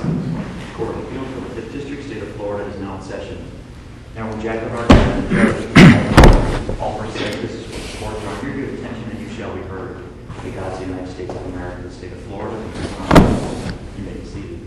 Court of Appeals for the 5th District, State of Florida is now in session. Now, when Jack of our judge, all persons this is for the court are under your attention and you shall be heard. May God save the United States of America, the state of Florida, and your Congress. You may be seated.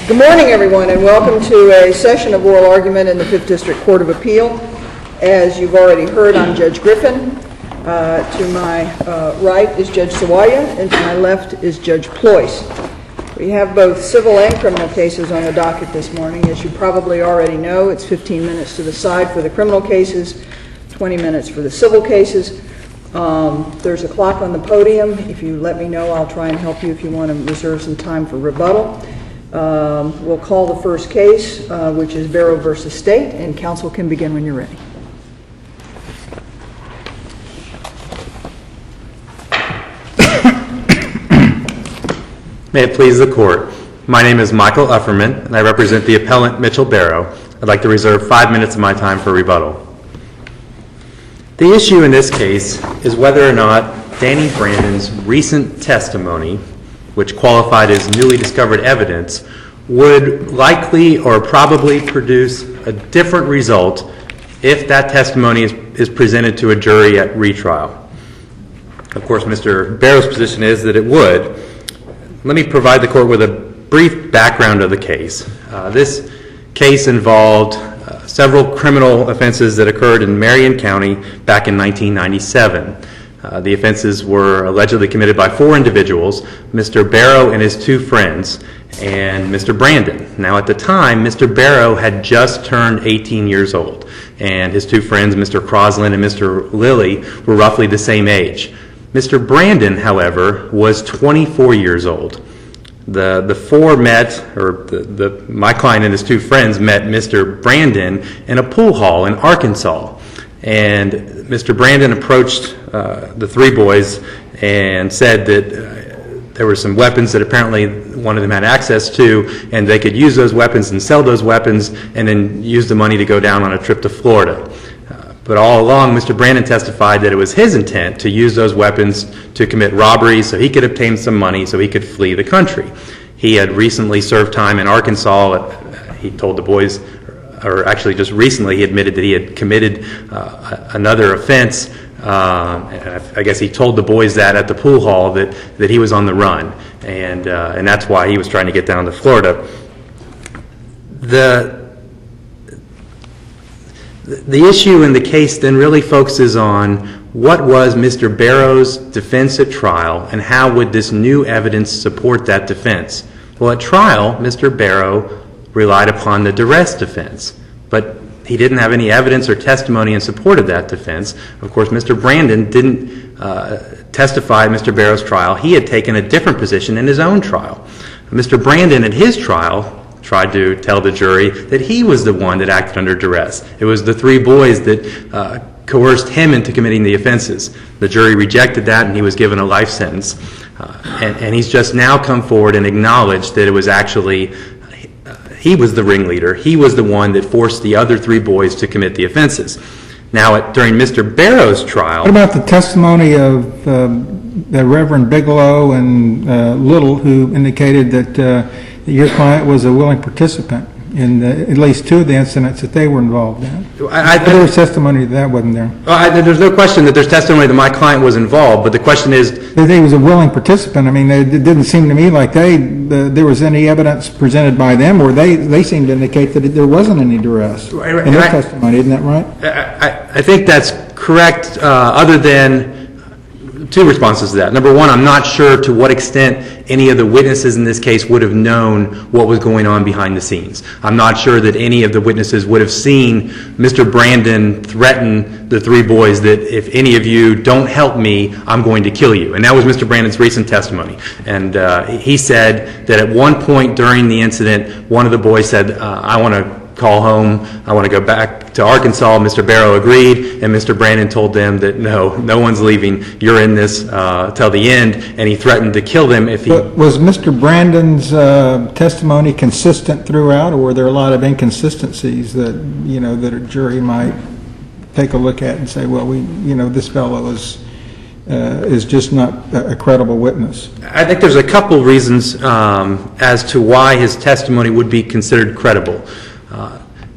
Good morning, everyone, and welcome to a session of oral argument in the 5th District Court of Appeal. As you've already heard, I'm Judge Griffin. To my right is Judge Sawaya, and to my left is Judge Ployce. We have both civil and criminal cases on the docket this morning. As you probably already know, it's 15 minutes to the side for the criminal cases, 20 minutes for the civil cases. There's a clock on the podium. If you let me know, I'll try and help you if you want to reserve some time for rebuttal. We'll call the first case, which is Barrow v. State, and counsel can begin when you're ready. May it please the Court. My name is Michael Ufferman, and I represent the appellant Mitchell Barrow. I'd like to reserve 5 minutes of my time for rebuttal. The issue in this case is whether or not Danny Brandon's recent testimony, which qualified as newly discovered evidence, would likely or probably produce a different result if that testimony is presented to a jury at retrial. Of course, Mr. Barrow's position is that it would. Let me provide the Court with a brief background of the case. This case involved several criminal offenses that occurred in Marion County back in 1997. The offenses were allegedly committed by 4 individuals, Mr. Barrow and his 2 friends, and Mr. Brandon. Now, at the time, Mr. Barrow had just turned 18 years old, and his 2 friends, Mr. Crosland and Mr. Lilly, were roughly the same age. Mr. Brandon, however, was 24 years old. The 4 met, or my client and his 2 friends met Mr. Brandon in a pool hall in Arkansas. And Mr. Brandon approached the 3 boys and said that there were some weapons that apparently one of them had access to, and they could use those weapons and sell those weapons and then use the money to go down on a trip to Florida. But all along, Mr. Brandon testified that it was his intent to use those weapons to commit robberies so he could obtain some money so he could flee the country. He had recently served time in Arkansas. He told the boys, or actually just recently, he admitted that he had committed another offense. I guess he told the boys that at the pool hall that he was on the run, and that's why he was trying to get down to Florida. The issue in the case then really focuses on what was Mr. Barrow's defense at trial and how would this new evidence support that defense. Well, at trial, Mr. Barrow relied upon the duress defense, but he didn't have any evidence or testimony in support of that defense. Of course, Mr. Brandon didn't testify at Mr. Barrow's trial. He had taken a different position in his own trial. Mr. Brandon, at his trial, tried to tell the jury that he was the one that acted under duress. It was the 3 boys that coerced him into committing the offenses. The jury rejected that, and he was given a life sentence. And he's just now come forward and acknowledged that it was actually he was the ringleader. He was the one that forced the other 3 boys to commit the offenses. Now, during Mr. Barrow's trial... What about the testimony of the Reverend Bigelow and Little, who indicated that your client was a willing participant in at least 2 of the incidents that they were involved in? There was testimony that wasn't there. There's no question that there's testimony that my client was involved, but the question is... That he was a willing participant. I mean, it didn't seem to me like there was any evidence presented by them, or they seemed to indicate that there wasn't any duress in their testimony. Isn't that right? I think that's correct, other than 2 responses to that. Number one, I'm not sure to what extent any of the witnesses in this case would have known what was going on behind the scenes. I'm not sure that any of the witnesses would have seen Mr. Brandon threaten the 3 boys that if any of you don't help me, I'm going to kill you. And that was Mr. Brandon's recent testimony. And he said that at one point during the incident, one of the boys said, I want to call home, I want to go back to Arkansas. Mr. Barrow agreed, and Mr. Brandon told them that no one's leaving, you're in this till the end, and he threatened to kill them if he... But was Mr. Brandon's testimony consistent throughout, or were there a lot of inconsistencies that that a jury might take a look at and say, well, this fellow is is just not a credible witness? I think there's a couple reasons as to why his testimony would be considered credible.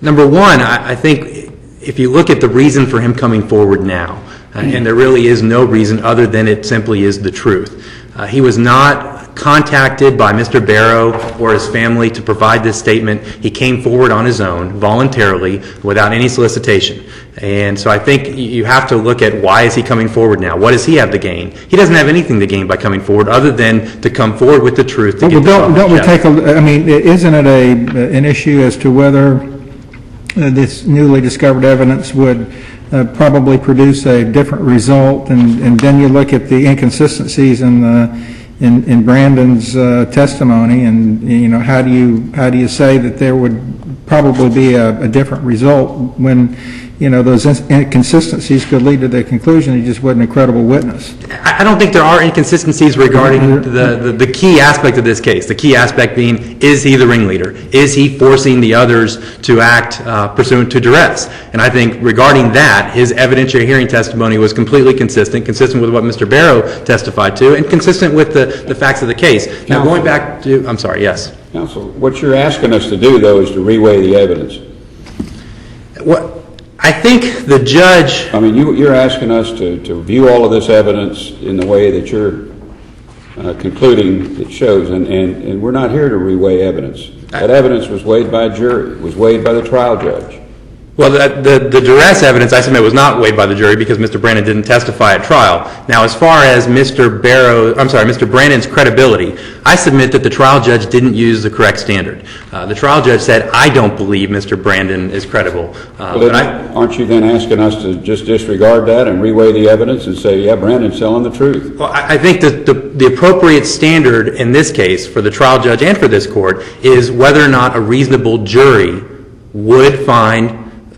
Number one, I think if you look at the reason for him coming forward now, and there really is no reason other than it simply is the truth. He was not contacted by Mr. Barrow or his family to provide this statement. He came forward on his own, voluntarily, without any solicitation. And so I think you have to look at why is he coming forward now? What does he have to gain? He doesn't have anything to gain by coming forward other than to come forward with the truth. To get Don't we take a, I mean, isn't it an issue as to whether this newly discovered evidence would probably produce a different result, and then you look at the inconsistencies in Brandon's testimony, and you know, how do you say that there would probably be a different result when, you know, those inconsistencies could lead to the conclusion he just wasn't a credible witness? I don't think there are inconsistencies regarding the key aspect of this case. The key aspect being, is he the ringleader? Is he forcing the others to act pursuant to duress? And I think regarding that, his evidentiary hearing testimony was completely consistent with what Mr. Barrow testified to, and consistent with the facts of the case. Now, going back to, I'm sorry, yes? Counsel, what you're asking us to do, though, is to reweigh the evidence. I think the judge... I mean, you're asking us to view all of this evidence in the way that you're concluding it shows, and we're not here to reweigh evidence. That evidence was weighed by a jury, was weighed by the trial judge. Well, the duress evidence, I submit, was not weighed by the jury because Mr. Brandon didn't testify at trial. Now, as far as Mr. Brandon's credibility, I submit that the trial judge didn't use the correct standard. The trial judge said, I don't believe Mr. Brandon is credible. Aren't you then asking us to just disregard that and reweigh the evidence and say, yeah, Brandon's telling the truth? Well, I think that the appropriate standard in this case for the trial judge and for this court is whether or not a reasonable jury would find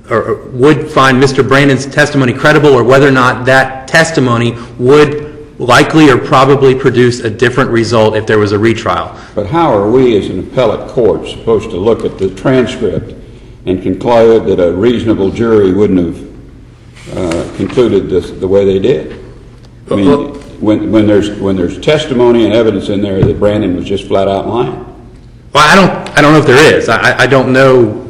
Mr. Brandon's testimony credible, or whether or not that testimony would likely or probably produce a different result if there was a retrial. But how are we as an appellate court supposed to look at the transcript and conclude that a reasonable jury wouldn't have concluded this the way they did? I mean, when there's testimony and evidence in there that Brandon was just flat out lying. Well, I don't know if there is. I don't know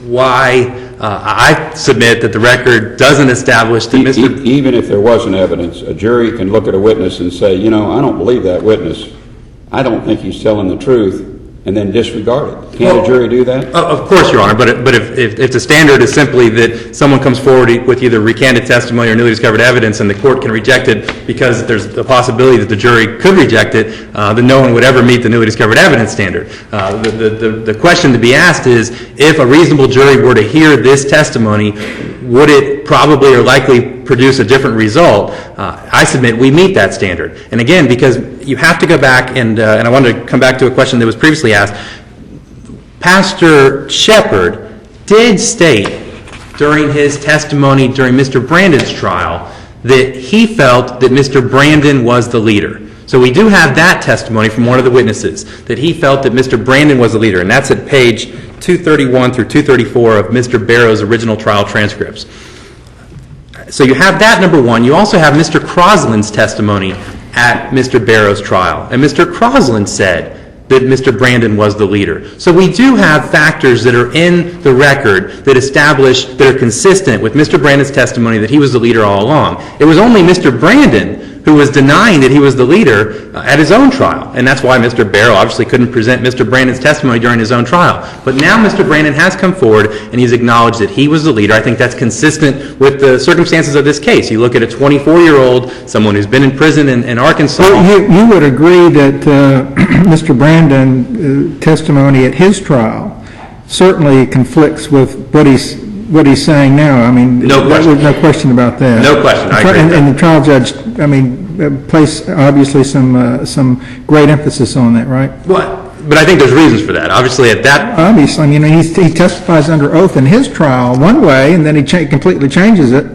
why. I submit that the record doesn't establish that Mr. Even if there wasn't evidence, a jury can look at a witness and say, you know, I don't believe that witness. I don't think he's telling the truth, and then disregard it. Can't a jury do that? Of course, Your Honor, but if the standard is simply that someone comes forward with either recanted testimony or newly discovered evidence and the court can reject it because there's a possibility that the jury could reject it, then no one would ever meet the newly discovered evidence standard. The question to be asked is, if a reasonable jury were to hear this testimony, would it probably or likely produce a different result? I submit we meet that standard. And again, because you have to go back, and I wanted to come back to a question that was previously asked, Pastor Shepard did state during his testimony during Mr. Brandon's trial that he felt that Mr. Brandon was the leader. So we do have that testimony from one of the witnesses, that he felt that Mr. Brandon was the leader, and that's at page 231 through 234 of Mr. Barrow's original trial transcripts. So you have that, number one. You also have Mr. Crosland's testimony at Mr. Barrow's trial. And Mr. Crosland said that Mr. Brandon was the leader. So we do have factors that are in the record that establish, that are consistent with Mr. Brandon's testimony that he was the leader all along. It was only Mr. Brandon who was denying that he was the leader at his own trial. And that's why Mr. Barrow obviously couldn't present Mr. Brandon's testimony during his own trial. But now Mr. Brandon has come forward and he's acknowledged that he was the leader. I think that's consistent with the circumstances of this case. You look at a 24-year-old, someone who's been in prison in Arkansas. Well, you would agree that Mr. Brandon's testimony at his trial certainly conflicts with what he's saying now. I mean, no question. No question about that. No question. I agree with that. And the trial judge, I mean, placed obviously some great emphasis on that, right? Well, but I think there's reasons for that. Obviously, at that... Obviously. I mean, he testifies under oath in his trial one way, and then he completely changes it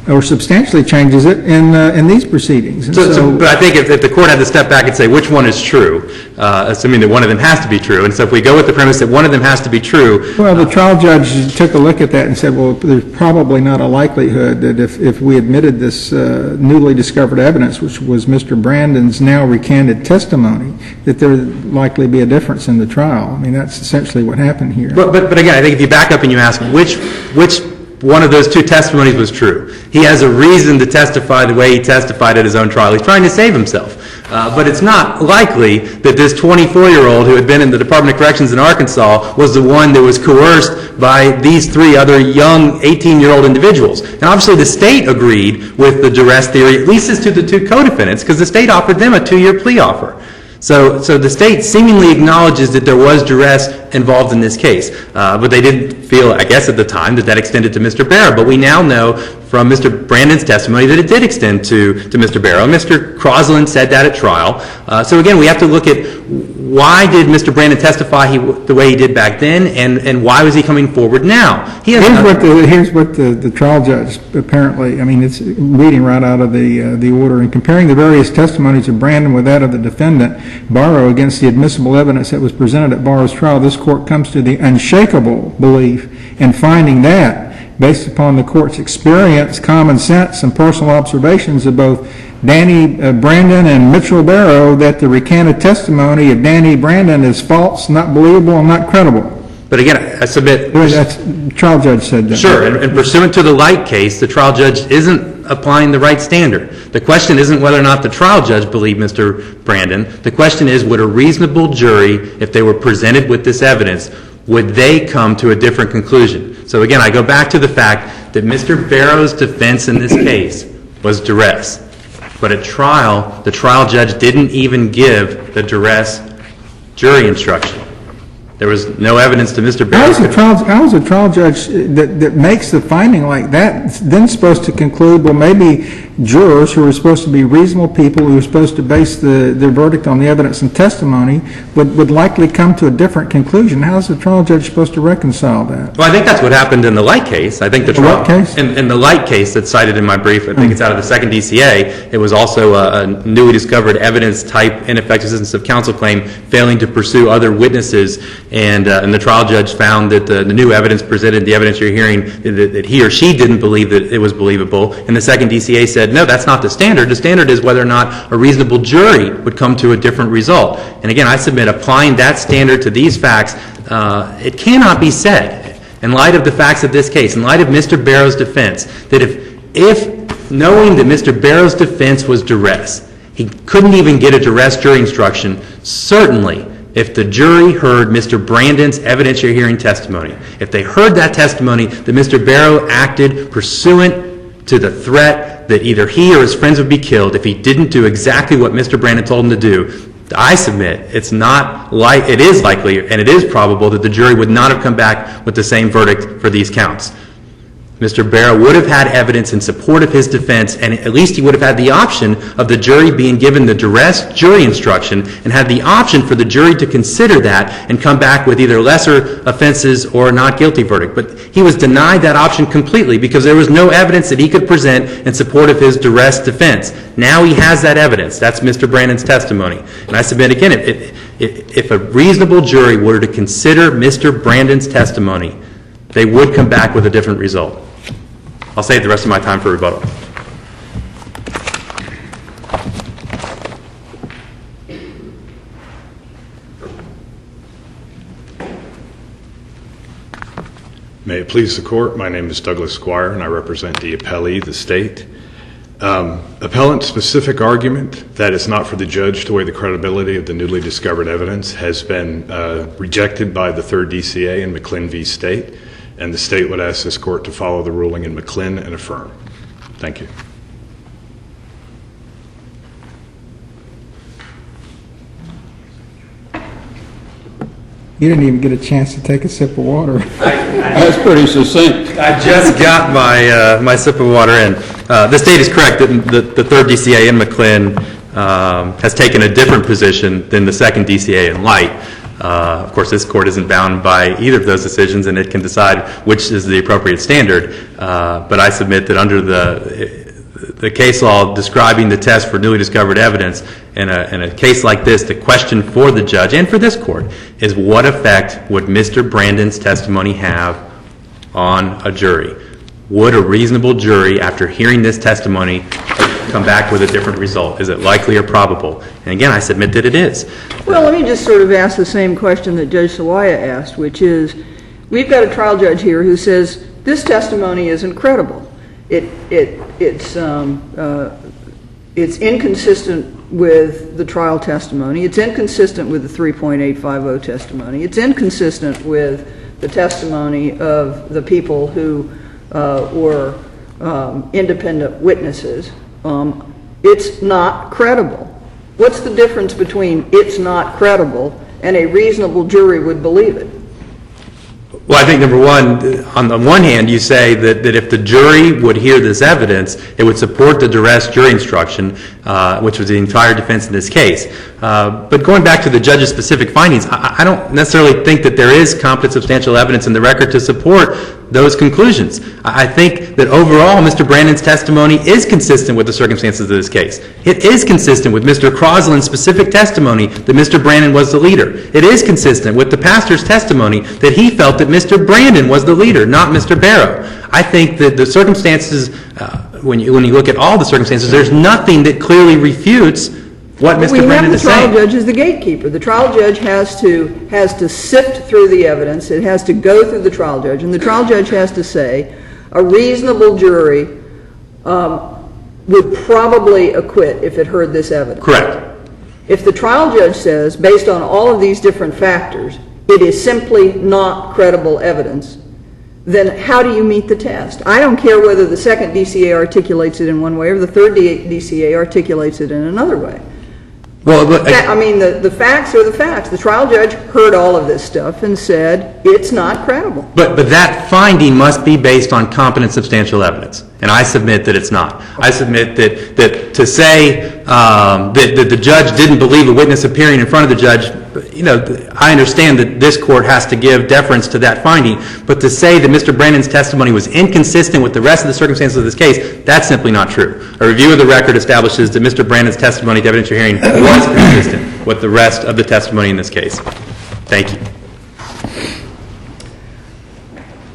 or substantially changes it in these proceedings. And But I think if the court had to step back and say which one is true, assuming that one of them has to be true, and so if we go with the premise that one of them has to be true. Well, the trial judge took a look at that and said, well, there's probably not a likelihood that if we admitted this newly discovered evidence, which was Mr. Brandon's now recanted testimony, that there would likely be a difference in the trial. I mean, that's essentially what happened here. But again, I think if you back up and you ask which one of those two testimonies was true, he has a reason to testify the way he testified at his own trial. He's trying to save himself. But it's not likely that this 24-year-old who had been in the Department of Corrections in Arkansas was the one that was coerced by these three other young 18-year-old individuals. And obviously the state agreed with the duress theory, at least as to the two co-defendants, because the state offered them a 2-year plea offer. So the state seemingly acknowledges that there was duress involved in this case, but they didn't feel, I guess at the time, that extended to Mr. Barrow. But we now know from Mr. Brandon's testimony that it did extend to Mr. Barrow. Mr. Crosland said that at trial. So again, we have to look at why did Mr. Brandon testify the way he did back then, and why was he coming forward now? Here's what the trial judge apparently, I mean, it's reading right out of the order. In comparing the various testimonies of Brandon with that of the defendant, Barrow, against the admissible evidence that was presented at Barrow's trial, this court comes to the unshakable belief in finding that, based upon the court's experience, common sense, and personal observations of both Danny Brandon and Mitchell Barrow, that the recanted testimony of Danny Brandon is false, not believable, and not credible. But again, I submit... The trial judge said that. Sure, and pursuant to the Light case, the trial judge isn't applying the right standard. The question isn't whether or not the trial judge believed Mr. Brandon. The question is, would a reasonable jury, if they were presented with this evidence, would they come to a different conclusion? So again, I go back to the fact that Mr. Barrow's defense in this case was duress. But at trial, the trial judge didn't even give the duress jury instruction. There was no evidence to Mr. Barrow. How is a trial judge that makes the finding like that then supposed to conclude, well, maybe jurors who are supposed to be reasonable people who are supposed to base their verdict on the evidence and testimony would likely come to a different conclusion? How is the trial judge supposed to reconcile that? Well, I think that's what happened in the Light case. I think the trial... What case? In the Light case that's cited in my brief, I think it's out of the second DCA. It was also a newly discovered evidence type ineffective assistance of counsel claim, failing to pursue other witnesses. And the trial judge found that the new evidence presented, the evidence you're hearing, that he or she didn't believe that it was believable. And the second DCA said, no, that's not the standard. The standard is whether or not a reasonable jury would come to a different result. And again, I submit, applying that standard to these facts, it cannot be said, in light of the facts of this case, in light of Mr. Barrow's defense, that if knowing that Mr. Barrow's defense was duress, he couldn't even get a duress jury instruction, certainly, if the jury heard Mr. Brandon's evidentiary hearing testimony, if they heard that testimony that Mr. Barrow acted pursuant to the threat that either he or his friends would be killed if he didn't do exactly what Mr. Brandon told him to do, I submit it is likely and it is probable that the jury would not have come back with the same verdict for these counts. Mr. Barrow would have had evidence in support of his defense, and at least he would have had the option of the jury being given the duress jury instruction and had the option for the jury to consider that and come back with either lesser offenses or a not guilty verdict. But he was denied that option completely because there was no evidence that he could present in support of his duress defense. Now he has that evidence. That's Mr. Brandon's testimony. And I submit again, if a reasonable jury were to consider Mr. Brandon's testimony, they would come back with a different result. I'll save the rest of my time for rebuttal. May it please the court, my name is Douglas Squire and I represent the appellee, the state. Appellant's specific argument that it's not for the judge to weigh the credibility of the newly discovered evidence has been rejected by the 3rd DCA in McClin v. State, and the state would ask this court to follow the ruling in McClin and affirm. Thank you. You didn't even get a chance to take a sip of water. That's pretty succinct. I just got my sip of water in. The state is correct that the 3rd DCA in McClin has taken a different position than the 2nd DCA in Light. Of course, this court isn't bound by either of those decisions, and it can decide which is the appropriate standard. But I submit that under the case law describing the test for newly discovered evidence, in a case like this, the question for the judge and for this court is what effect would Mr. Brandon's testimony have on a jury? Would a reasonable jury, after hearing this testimony, come back with a different result? Is it likely or probable? And again, I submit that it is. Well, let me just sort of ask the same question that Judge Sawaya asked, which is, we've got a trial judge here who says this testimony isn't credible. It's inconsistent with the trial testimony. It's inconsistent with the 3.850 testimony. It's inconsistent with the testimony of the people who were independent witnesses. It's not credible. What's the difference between it's not credible and a reasonable jury would believe it? Well, I think, number one, on the one hand, you say that if the jury would hear this evidence, it would support the duress jury instruction, which was the entire defense in this case. But going back to the judge's specific findings, I don't necessarily think that there is competent substantial evidence in the record to support those conclusions. I think that overall, Mr. Brandon's testimony is consistent with the circumstances of this case. It is consistent with Mr. Crosland's specific testimony that Mr. Brandon was the leader. It is consistent with the pastor's testimony that he felt that Mr. Brandon was the leader, not Mr. Barrow. I think that the circumstances, when you look at all the circumstances, there's nothing that clearly refutes what Mr. Brandon is saying. The trial judge is the gatekeeper. The trial judge has to sift through the evidence. It has to go through the trial judge, and the trial judge has to say a reasonable jury would probably acquit if it heard this evidence. Correct. If the trial judge says, based on all of these different factors, it is simply not credible evidence, then how do you meet the test? I don't care whether the second DCA articulates it in one way or the third DCA articulates it in another way. Well, I mean, the facts are the facts. The trial judge heard all of this stuff and said it's not credible. But that finding must be based on competent substantial evidence, and I submit that it's not. I submit that to say that the judge didn't believe a witness appearing in front of the judge, I understand that this court has to give deference to that finding, but to say that Mr. Brandon's testimony was inconsistent with the rest of the circumstances of this case, that's simply not true. A review of the record establishes that Mr. Brandon's testimony at the evidentiary hearing was consistent with the rest of the testimony in this case. Thank you.